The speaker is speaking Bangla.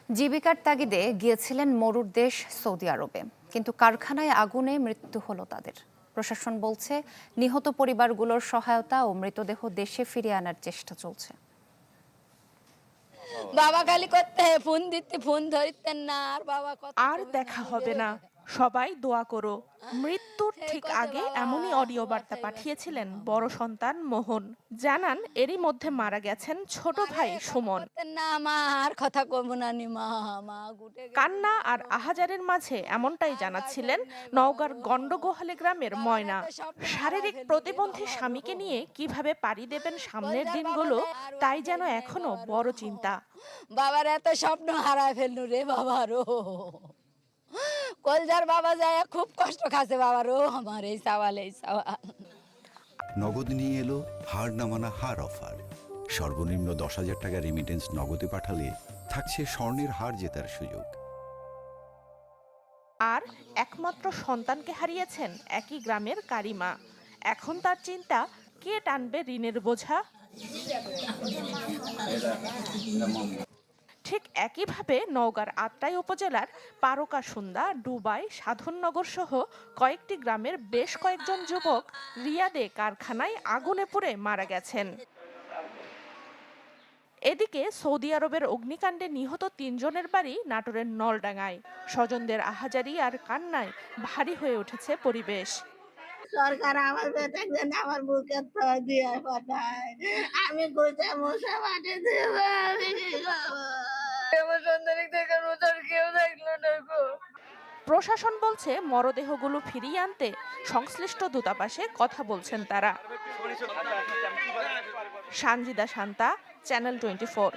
জীবিকার তাগিদে গিয়েছিলেন মরুর দেশ সৌদি আরবে, কিন্তু কারখানায় আগুনে মৃত্যু হলো তাদের। প্রশাসন বলছে নিহত পরিবারগুলোর সহায়তা ও মৃতদেহ দেশে ফিরিয়ে আনার চেষ্টা চলছে। বাবা খালি করতে ফোন দিতে ফোন ধরতেন না, আর বাবা কত আর দেখা হবে না, সবাই দোয়া করো। মৃত্যুর ঠিক আগে এমনই অডিও বার্তা পাঠিয়েছিলেন বড় সন্তান মোহন। জানান এরই মধ্যে মারা গেছেন ছোট ভাই সুমন। না মা আর কথা কব না নি মা, মা গুটে কান্না আর আহাজারের মাঝে এমনটাই জানাচ্ছিলেন নওগাঁর গন্ডগোহালে গ্রামের ময়না। শারীরিক প্রতিবন্ধী স্বামীকে নিয়ে কিভাবে পাড়ি দেবেন সামনের দিনগুলো, তাই যেন এখনো বড় চিন্তা। বাবার এত স্বপ্ন হারায় ফেলনু রে বাবারও। কলজার বাবা যায় খুব কষ্ট খাচ্ছে বাবারও, আমার এই সওয়াল এই সওয়াল। নগদ নিয়ে এলো হার না মানা হার অফার। সর্বনিম্ন 10,000 টাকা রেমিটেন্স নগদে পাঠালে থাকছে স্বর্ণের হার জেতার সুযোগ। আর একমাত্র সন্তানকে হারিয়েছেন একই গ্রামের কারিমা। এখন তার চিন্তা, কে টানবে ঋণের বোঝা। ঠিক একইভাবে নওগাঁর আত্রাই উপজেলার পারকাসুন্দা, ডুবাই, সাধননগর সহ কয়েকটি গ্রামের বেশ কয়েকজন যুবক রিয়াদে কারখানায় আগুনে পুড়ে মারা গেছেন। এদিকে সৌদি আরবের অগ্নিকাণ্ডে নিহত ৩ জনের বাড়ি নাটোরের নলডাঙ্গায়। স্বজনদের আহাজারি আর কান্নায় ভারী হয়ে উঠেছে পরিবেশ। সরকার আমার বেটাকে আমার বুকে তো দিয়ে পাঠায়, আমি গোটা মশা মাঠে দেব, আমি কি খাবো? আমার সন্তানকে দেখার মতো আর কেউ দেখলো না গো। প্রশাসন বলছে মরদেহগুলো ফিরিয়ে আনতে সংশ্লিষ্ট দূতাবাসে কথা বলছেন তারা। সানজিদা শান্তা, চ্যানেল 24।